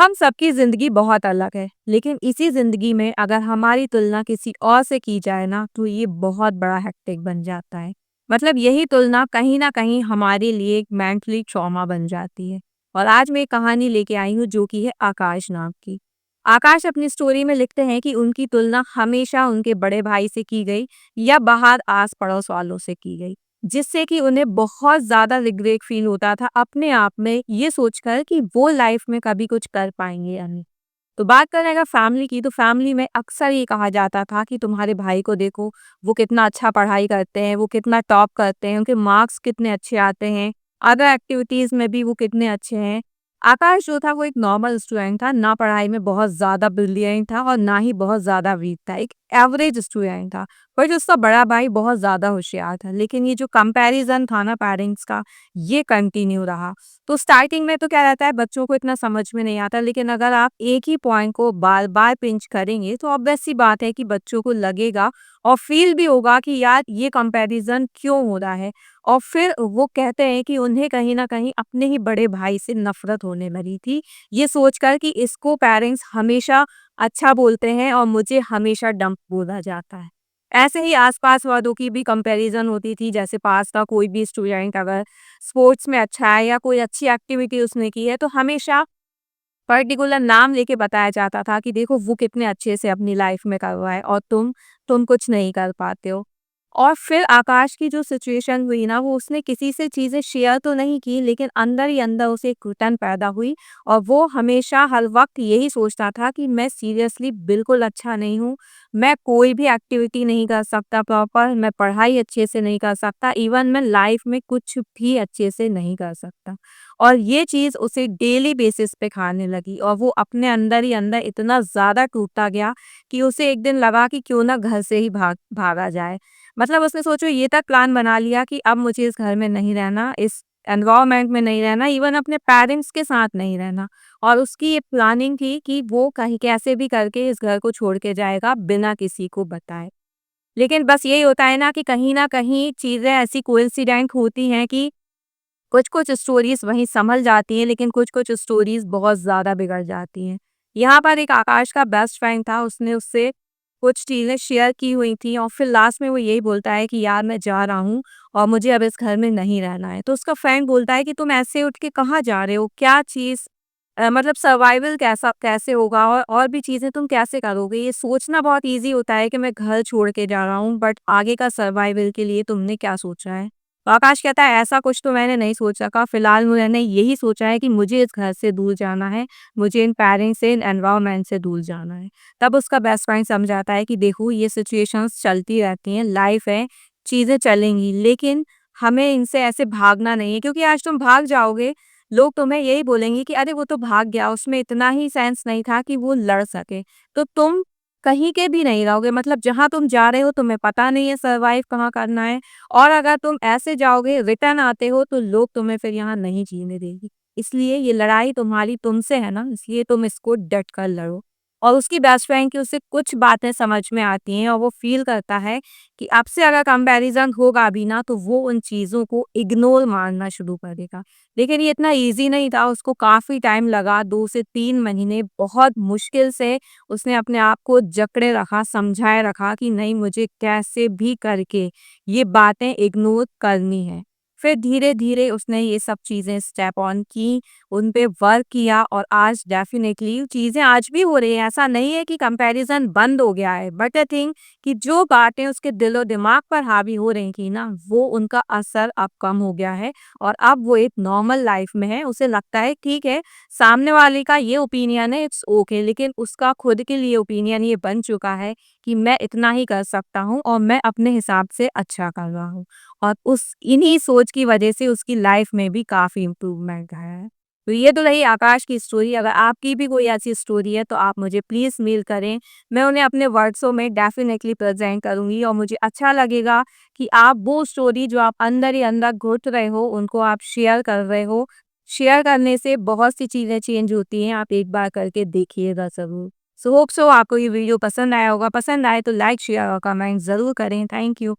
हम सबकी ज़िंदगी बहुत अलग है, लेकिन इसी ज़िंदगी में अगर हमारी तुलना किसी और से की जाए ना, तो ये बहुत बड़ा हेक्टिक बन जाता है। मतलब यही तुलना कहीं न कहीं हमारे लिए एक मेंटली ट्रॉमा बन जाती है। और आज मैं एक कहानी लेके आई हूँ जो कि है आकाश नाम की। आकाश अपनी स्टोरी में लिखते हैं कि उनकी तुलना हमेशा उनके बड़े भाई से की गई या बाहर आस-पड़ोस वालों से की गई। जिससे कि उन्हें बहुत ज़्यादा रिग्रेट फ़ील होता था अपने आप में ये सोचकर कि वो लाइफ़ में कभी कुछ कर पाएँगे या नहीं। तो बात करें अगर फैमिली की, तो फैमिली में अक्सर ये कहा जाता था कि तुम्हारे भाई को देखो, वो कितना अच्छा पढ़ाई करते हैं, वो कितना टॉप करते हैं, उनके मार्क्स कितने अच्छे आते हैं, अदर एक्टिविटीज़ में भी वो कितने अच्छे हैं। आकाश जो था वो एक नॉर्मल स्टूडेंट था, ना पढ़ाई में बहुत ज़्यादा ब्रिलियंट था और ना ही बहुत ज़्यादा वीक था, एक एवरेज स्टूडेंट था। बट उसका बड़ा भाई बहुत ज़्यादा होशियार था, लेकिन ये जो कंपैरिज़न था ना पेरेंट्स का, ये कंटिन्यू रहा। तो स्टार्टिंग में तो क्या रहता है, बच्चों को इतना समझ में नहीं आता, लेकिन अगर आप एक ही पॉइंट को बार-बार पिंच करेंगे, तो ऑब्वियस सी बात है कि बच्चों को लगेगा और फ़ील भी होगा कि यार ये कंपैरिज़न क्यों हो रहा है? और फिर वो कहते हैं कि उन्हें कहीं न कहीं अपने ही बड़े भाई से नफ़रत होने लगी थी, ये सोचकर कि इसको पेरेंट्स हमेशा अच्छा बोलते हैं और मुझे हमेशा डम्प बोला जाता है। ऐसे ही आस-पास वालों की भी कंपैरिज़न होती थी, जैसे पास का कोई भी स्टूडेंट अगर स्पोर्ट्स में अच्छा है या कोई अच्छी एक्टिविटी उसने की है, तो हमेशा पर्टिकुलर नाम लेके बताया जाता था कि देखो वो कितने अच्छे से अपनी लाइफ में कर रहा है और तुम कुछ नहीं कर पाते हो। और फिर आकाश की जो सिचुएशन हुई ना, वो उसने किसी से चीज़ें शेयर तो नहीं की, लेकिन अंदर ही अंदर उसे एक घुटन पैदा हुई और वो हमेशा हर वक़्त यही सोचता था कि मैं सीरियसली बिल्कुल अच्छा नहीं हूँ। मैं कोई भी एक्टिविटी नहीं कर सकता प्रॉपर, मैं पढ़ाई अच्छे से नहीं कर सकता, इवन मैं लाइफ में कुछ भी अच्छे से नहीं कर सकता। और ये चीज़ उसे डेली बेसिस पे खाने लगी और वो अपने अंदर ही अंदर इतना ज़्यादा टूटता गया कि उसे एक दिन लगा कि क्यों ना घर से ही भागा जाए। मतलब उसने सोचो ये तक प्लान बना लिया कि अब मुझे इस घर में नहीं रहना, इस एनवायरनमेंट में नहीं रहना, इवन अपने पेरेंट्स के साथ नहीं रहना। और उसकी ये प्लानिंग थी कि वो कहीं कैसे भी करके इस घर को छोड़ के जाएगा बिना किसी को बताए। लेकिन बस यही होता है ना कि कहीं न कहीं चीज़ें ऐसी कोइंसिडेंट होती हैं कि कुछ-कुछ स्टोरीज़ वहीं सँभल जाती हैं, लेकिन कुछ-कुछ स्टोरीज़ बहुत ज़्यादा बिगड़ जाती हैं। यहाँ पर एक आकाश का बेस्ट फ्रेंड था, उसने उससे कुछ चीज़ें शेयर की हुई थी और फिर लास्ट में वो यही बोलता है कि यार मैं जा रहा हूँ और मुझे अब इस घर में नहीं रहना है। तो उसका फ्रेंड बोलता है कि तुम ऐसे उठ के कहाँ जा रहे हो? क्या चीज़ मतलब सर्वाइवल कैसे होगा और भी चीज़ें तुम कैसे करोगे? ये सोचना बहुत ईज़ी होता है कि मैं घर छोड़ के जा रहा हूँ, बट आगे का सर्वाइवल के लिए तुमने क्या सोचा है? तो आकाश कहता है ऐसा कुछ तो मैंने नहीं सोच रखा, फिलहाल मैंने यही सोचा है कि मुझे इस घर से दूर जाना है, मुझे इन पेरेंट्स से, इन एनवायरनमेंट से दूर जाना है। तब उसका बेस्ट फ्रेंड समझाता है कि देखो ये सिचुएशंस चलती रहती हैं, लाइफ है, चीज़ें चलेंगी, लेकिन हमें इनसे ऐसे भागना नहीं है, क्योंकि आज तुम भाग जाओगे, लोग तुम्हें यही बोलेंगे कि अरे वो तो भाग गया, उसमें इतना ही सेंस नहीं था कि वो लड़ सके। तो तुम कहीं के भी नहीं रहोगे, मतलब जहाँ तुम जा रहे हो तुम्हें पता नहीं है सर्वाइव कहाँ करना है, और अगर तुम ऐसे जाओगे, रिटर्न आते हो, तो लोग तुम्हें फिर यहाँ नहीं जीने देंगे। इसलिए ये लड़ाई तुम्हारी तुमसे है ना, इसलिए तुम इसको डट कर लड़ो। और उसकी बेस्ट फ्रेंड की उसे कुछ बातें समझ में आती हैं और वो फ़ील करता है कि अब से अगर कंपैरिज़न होगा भी ना, तो वो उन चीज़ों को इग्नोर मारना शुरू करेगा। लेकिन ये इतना ईज़ी नहीं था, उसको काफ़ी टाइम लगा, 2 से 3 महीने बहुत मुश्किल से उसने अपने आप को जकड़े रखा, समझाए रखा कि नहीं, मुझे कैसे भी करके ये बातें इग्नोर करनी है। फिर धीरे-धीरे उसने ये सब चीज़ें स्टेप ऑन की, उन पे वर्क किया और आज डेफ़िनेटली चीज़ें आज भी हो रही हैं। ऐसा नहीं है कि कंपैरिज़न बंद हो गया है, बट आई थिंक कि जो बातें उसके दिलो-दिमाग पर हावी हो रही थी ना, वो उनका असर अब कम हो गया है और अब वो एक नॉर्मल लाइफ़ में है। उसे लगता है ठीक है, सामने वाले का ये ओपिनियन है, इट्स ओके, लेकिन उसका खुद के लिए ओपिनियन ये बन चुका है कि मैं इतना ही कर सकता हूँ और मैं अपने हिसाब से अच्छा कर रहा हूँ। और उस इन्हीं सोच की वजह से उसकी लाइफ में भी काफ़ी इम्प्रूवमेंट आया है। तो ये तो रही आकाश की स्टोरी। अगर आपकी भी कोई ऐसी स्टोरी है तो आप मुझे प्लीज़ मेल करें। मैं उन्हें अपने वर्ड्सों में डेफ़िनेटली प्रेज़ेंट करूँगी और मुझे अच्छा लगेगा कि आप वो स्टोरी जो आप अंदर ही अंदर घुट रहे हो, उनको आप शेयर कर रहे हो। शेयर करने से बहुत सी चीज़ें चेंज होती हैं, आप एक बार करके देखिएगा ज़रूर। सो होप सो आपको ये वीडियो पसंद आया होगा। पसंद आए तो लाइक, शेयर और कमेंट ज़रूर करें। Thank you.